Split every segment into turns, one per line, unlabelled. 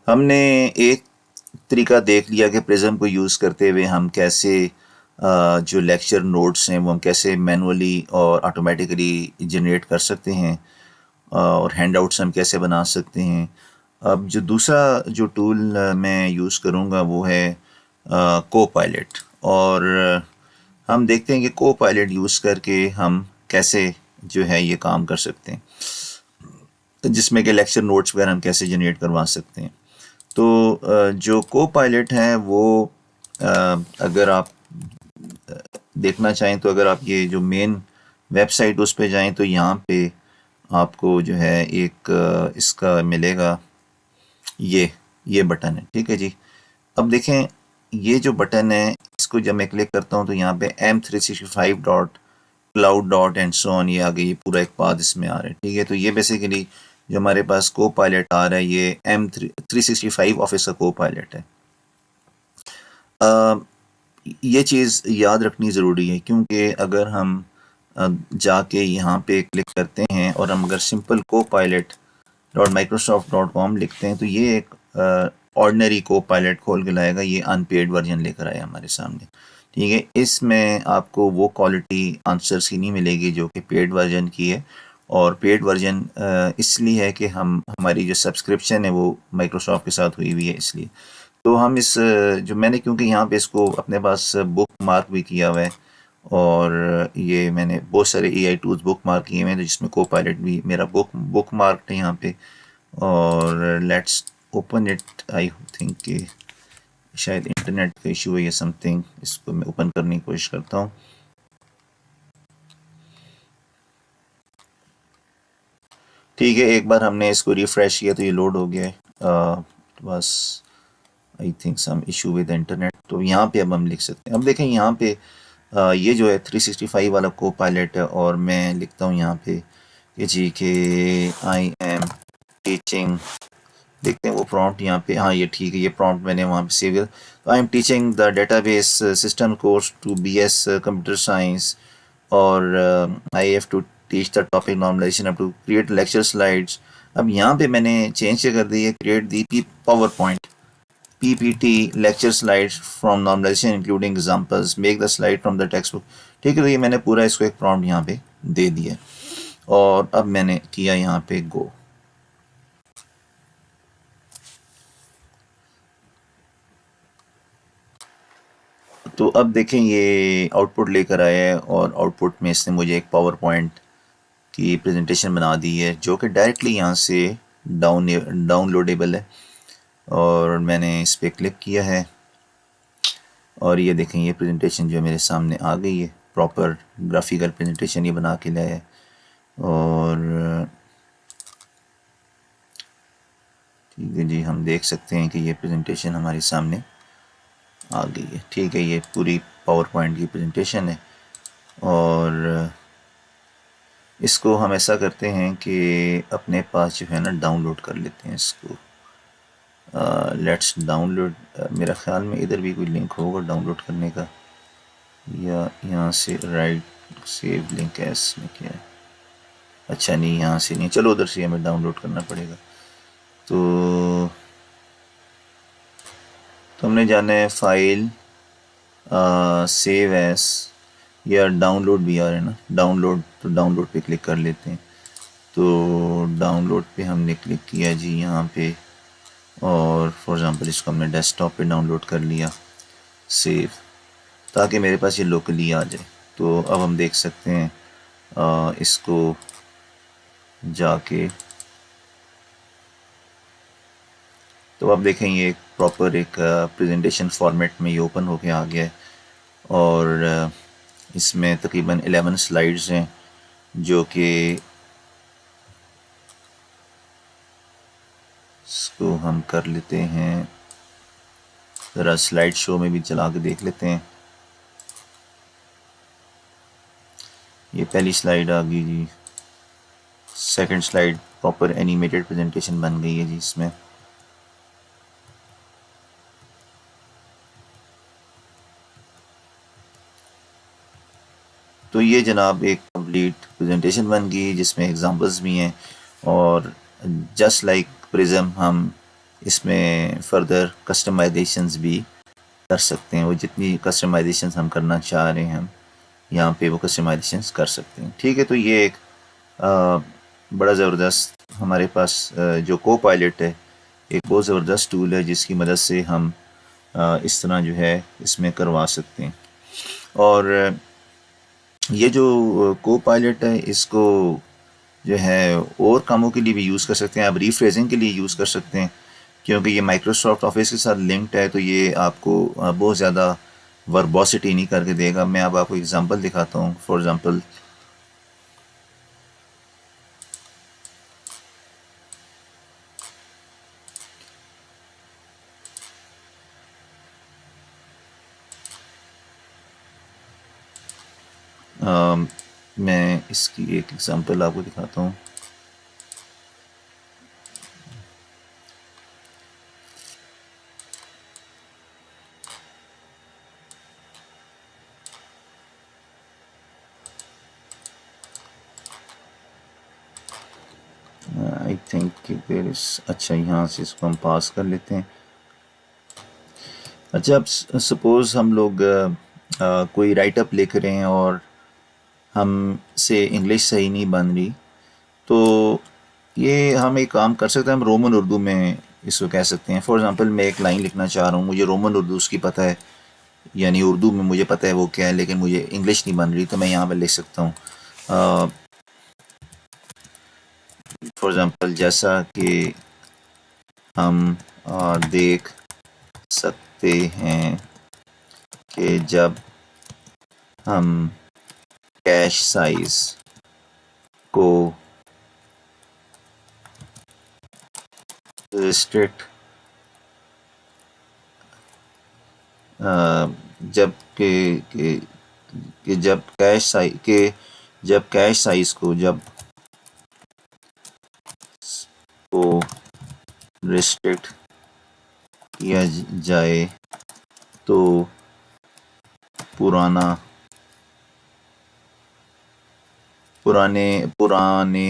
हमने एक तरीका देख लिया कि प्रिज्म को यूज़ करते हुए हम कैसे जो लेक्चर नोट्स हैं वो हम कैसे मैनुअली और ऑटोमेटिकली जनरेट कर सकते हैं, और हैंडआउट्स हम कैसे बना सकते हैं। अब जो दूसरा जो टूल मैं यूज़ करूँगा वो है को पायलट। और हम देखते हैं कि को पायलट यूज़ करके हम कैसे जो है ये काम कर सकते हैं, जिसमें कि लेक्चर नोट्स वगैरह हम कैसे जनरेट करवा सकते हैं। तो जो को पायलट है वो अगर आप देखना चाहें तो अगर आप ये जो मेन वेबसाइट उस पे जाएं तो यहाँ पे आपको जो है एक इसका मिलेगा, ये बटन है, ठीक है जी। अब देखें ये जो बटन है इसको जब मैं क्लिक करता हूँ तो यहाँ पे m365.cloud एंड सो ऑन ये आगे ये पूरा एक पाथ इसमें आ रहा है, ठीक है। तो ये बेसिकली जो हमारे पास को पायलट आ रहा है ये M365 ऑफिस का को पायलट है। ये चीज़ याद रखनी ज़रूरी है क्योंकि अगर हम जाके यहाँ पे क्लिक करते हैं और हम अगर सिंपल को पायलट .microsoft.com लिखते हैं तो ये एक ऑर्डिनरी को पायलट खोल के लाएगा, ये अनपेड वर्जन लेकर आया हमारे सामने, ठीक है। इसमें आपको वो क्वालिटी आंसर्स की नहीं मिलेगी जो कि पेड वर्जन की है। और पेड वर्जन इसलिए है कि हमारी जो सब्सक्रिप्शन है वो माइक्रोसॉफ्ट के साथ हुई हुई है, इसलिए। तो हम इस जो मैंने क्योंकि यहाँ पे इसको अपने पास बुक मार्क भी किया हुआ है, और ये मैंने बहुत सारे AI टूल्स बुक मार्क किए हुए हैं जिसमें को पायलट भी मेरा बुक मार्क है यहाँ पे। और let's open it. I think कि शायद इंटरनेट का इशू है या समथिंग, इसको मैं ओपन करने की कोशिश करता हूँ। ठीक है, एक बार हमने इसको रिफ्रेश किया तो ये लोड हो गया है। बस I think some issue with internet. तो यहाँ पे अब हम लिख सकते हैं। अब देखें यहाँ पे ये जो है 365 वाला को पायलट है, और मैं लिखता हूँ यहाँ पे कि जी के आई एम टीचिंग। देखते हैं वो प्रॉम्प्ट यहाँ पे, हाँ ये ठीक है, ये प्रॉम्प्ट मैंने वहाँ पे सेव किया। तो I am teaching the database system course to BS computer science, और I have to teach the topic normalization up to create lecture slides. अब यहाँ पे मैंने चेंज कर दी है, create the power point PPT lecture slides from normalization including examples, make the slide from the textbook। ठीक है, तो ये मैंने पूरा इसको एक प्रॉम्प्ट यहाँ पे दे दिया, और अब मैंने किया यहाँ पे गो। तो अब देखें ये आउटपुट लेकर आया है, और आउटपुट में इसने मुझे एक पावर पॉइंट की प्रेजेंटेशन बना दी है जो कि डायरेक्टली यहाँ से डाउनलोडेबल है। और मैंने इस पर क्लिक किया है, और ये देखें ये प्रेजेंटेशन जो मेरे सामने आ गई है, प्रॉपर ग्राफिकल प्रेजेंटेशन ये बना के लाया है। और ठीक है जी, हम देख सकते हैं कि ये प्रेजेंटेशन हमारे सामने आ गई है, ठीक है। ये पूरी पावर पॉइंट की प्रेजेंटेशन है, और इसको हम ऐसा करते हैं कि अपने पास जो है ना डाउनलोड कर लेते हैं इसको। Let's download. मेरा ख्याल में इधर भी कोई लिंक होगा डाउनलोड करने का, या यहाँ से राइट सेव लिंक एस में क्या है। अच्छा नहीं, यहाँ से नहीं, चलो उधर से हमें डाउनलोड करना पड़ेगा। तो हमने जाना है फाइल, सेव एस, या डाउनलोड भी आ रहा है ना, डाउनलोड। तो डाउनलोड पे क्लिक कर लेते हैं। तो डाउनलोड पे हमने क्लिक किया जी यहाँ पे, और फॉर एग्ज़ाम्पल इसको हमने डेस्कटॉप पे डाउनलोड कर लिया, सेव, ताकि मेरे पास ये लोकली आ जाए। तो अब हम देख सकते हैं इसको जाके, तो अब देखें ये प्रॉपर एक प्रेजेंटेशन फॉर्मेट में ये ओपन होके आ गया है, और इसमें तकरीबन 11 स्लाइड्स हैं जो कि इसको हम कर लेते हैं, ज़रा स्लाइड शो में भी चला के देख लेते हैं। ये पहली स्लाइड आ गई जी, second slide proper animated presentation बन गई है जी इसमें। तो ये जनाब एक कंप्लीट प्रेजेंटेशन बन गई जिसमें एग्जांपल्स भी हैं, और जस्ट लाइक प्रिज्म हम इसमें फर्दर कस्टमाइजेशंस भी कर सकते हैं। वो जितनी कस्टमाइजेशंस हम करना चाह रहे हैं हम यहाँ पे वो कस्टमाइजेशंस कर सकते हैं। ठीक है, तो ये एक बड़ा ज़बरदस्त हमारे पास जो को पायलट है, एक बहुत ज़बरदस्त टूल है जिसकी मदद से हम इस तरह जो है इसमें करवा सकते हैं। और ये जो को पायलट है इसको जो है और कामों के लिए भी यूज़ कर सकते हैं। आप रीफ्रेजिंग के लिए यूज़ कर सकते हैं क्योंकि ये माइक्रोसॉफ्ट ऑफिस के साथ लिंक्ड है, तो ये आपको बहुत ज़्यादा वर्बोसिटी नहीं करके देगा। मैं अब आपको एग्जांपल दिखाता हूँ। फॉर एग्जांपल मैं इसकी एक एग्जांपल आपको दिखाता हूँ। आई थिंक देयर इज, अच्छा यहाँ से इसको हम पास कर लेते हैं। अच्छा, अब सपोज़ हम लोग कोई राइटअप लिख रहे हैं और हम से इंग्लिश सही नहीं बन रही, तो ये हम एक काम कर सकते हैं, हम रोमन उर्दू में इसको कह सकते हैं। फॉर एग्जांपल मैं एक लाइन लिखना चाह रहा हूँ, मुझे रोमन उर्दू उसकी पता है, यानी उर्दू में मुझे पता है वो क्या है, लेकिन मुझे इंग्लिश नहीं बन रही, तो मैं यहाँ पर लिख सकता हूँ फॉर एग्जांपल जैसा कि हम देख सकते हैं कि जब हम कैश साइज को रिस्ट्रिक्ट जब के जब कैश साइज के जब कैश साइज को जब को रिस्ट्रिक्ट किया जाए तो पुराना पुराने पुराने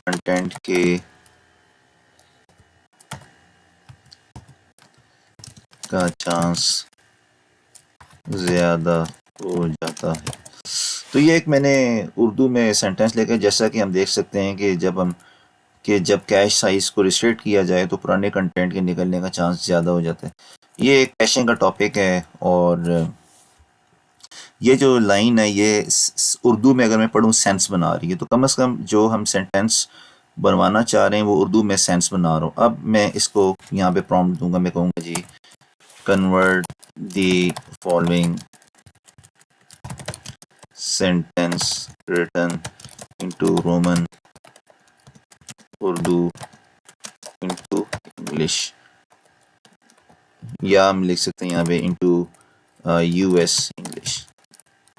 कंटेंट के का चांस ज़्यादा हो जाता है। तो ये एक मैंने उर्दू में सेंटेंस लेकर, जैसा कि हम देख सकते हैं कि जब कैश साइज को रिस्ट्रिक्ट किया जाए तो पुराने कंटेंट के निकलने का चांस ज़्यादा हो जाता है। ये एक कैशिंग का टॉपिक है, और ये जो लाइन है ये उर्दू में अगर मैं पढ़ूँ सेंस बना रही है, तो कम से कम जो हम सेंटेंस बनवाना चाह रहे हैं वो उर्दू में सेंस बना रहा हूँ। अब मैं इसको यहाँ पे प्रॉम्प्ट दूंगा, मैं कहूँगा जी convert the following sentence written into Roman Urdu into English, या हम लिख सकते हैं यहाँ पे into US English।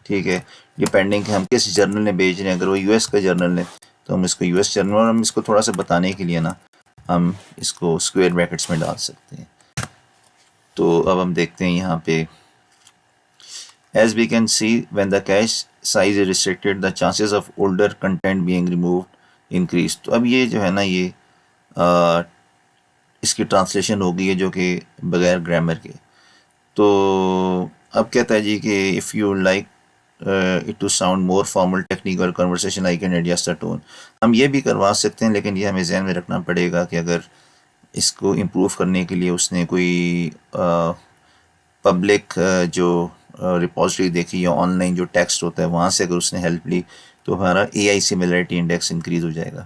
ठीक है, डिपेंडिंग कि हम किस जर्नल में भेज रहे हैं। अगर वो यूएस का जर्नल है तो हम इसको यूएस जर्नल, और हम इसको थोड़ा सा बताने के लिए ना हम इसको स्क्वायर ब्रैकेट्स में डाल सकते हैं। तो अब हम देखते हैं यहाँ पे, as we can see when the cache size is restricted the chances of older content being removed increase। तो अब ये जो है ना ये इसकी ट्रांसलेशन हो गई है जो कि बगैर ग्रामर के। तो अब कहता है जी कि if you like it to sound more formal technical conversation I can adjust the tone. हम ये भी करवा सकते हैं, लेकिन ये हमें ध्यान में रखना पड़ेगा कि अगर इसको इम्प्रूव करने के लिए उसने कोई पब्लिक जो रिपोजिटरी देखी या ऑनलाइन जो टेक्स्ट होता है वहाँ से अगर उसने हेल्प ली तो हमारा AI सिमिलरिटी इंडेक्स इंक्रीज़ हो जाएगा।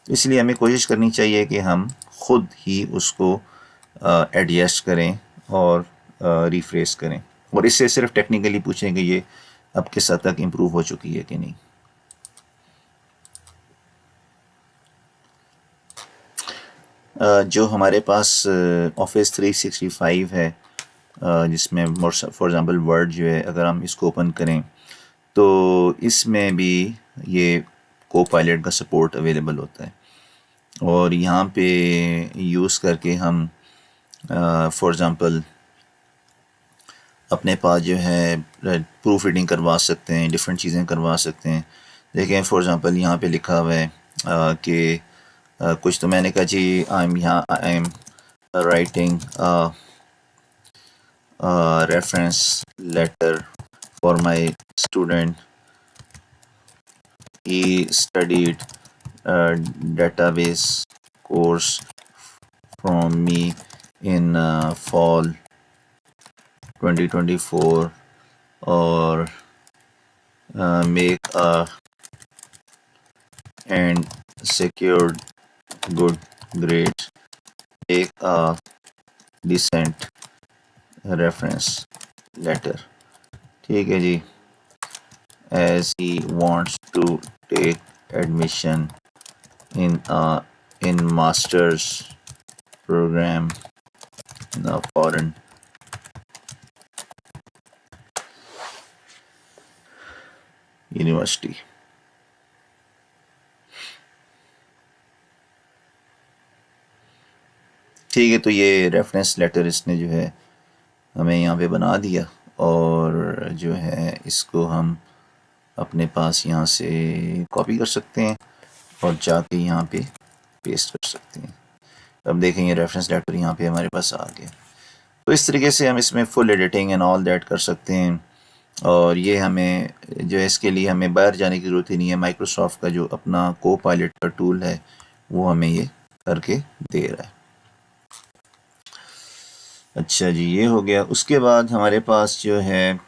तो इसलिए हमें कोशिश करनी चाहिए कि हम खुद ही उसको एडजस्ट करें और रिफ्रेश करें, और इससे सिर्फ टेक्निकली पूछें कि ये अब किस हद तक इम्प्रूव हो चुकी है कि नहीं। जो हमारे पास ऑफिस 365 है, जिसमें फॉर एग्ज़ाम्पल वर्ड जो है, अगर हम इसको ओपन करें तो इसमें भी ये को पायलट का सपोर्ट अवेलेबल होता है, और यहाँ पे यूज़ करके हम फॉर एग्ज़ाम्पल अपने पास जो है प्रूफ रीडिंग करवा सकते हैं, डिफरेंट चीज़ें करवा सकते हैं। देखें फॉर एग्ज़ाम्पल यहाँ पे लिखा हुआ है कि कुछ तो मैंने कहा जी I am writing reference letter for my student. He studied a database course from me in fall 2024, or make a and secured good grades, make a decent reference letter. ठीक है जी. As he wants to take admission in master's program in a foreign university. ठीक है, तो ये reference letter इसने जो है हमें यहाँ पे बना दिया, और जो है इसको हम अपने पास यहाँ से कॉपी कर सकते हैं और जाके यहाँ पे पेस्ट कर सकते हैं. अब देखेंगे रेफरेंस लेटर यहाँ पे हमारे पास आ गया. तो इस तरीके से हम इसमें full editing and all that कर सकते हैं. और ये हमें जो है इसके लिए हमें बाहर जाने की ज़रूरत ही नहीं है. माइक्रोसॉफ्ट का जो अपना को पायलट का टूल है वो हमें ये करके दे रहा है. अच्छा जी, ये हो गया. उसके बाद हमारे पास जो है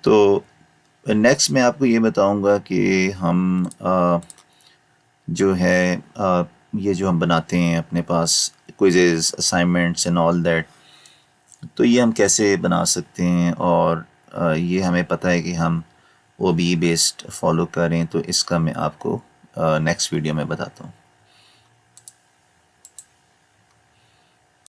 तो नेक्स्ट मैं आपको ये बताऊंगा कि हम जो है ये जो हम बनाते हैं अपने पास quizzes, assignments and all that, तो ये हम कैसे बना सकते हैं. और ये हमें पता है कि हम OBE बेस्ड फॉलो करें, तो इसका मैं आपको नेक्स्ट वीडियो में बताता हूँ.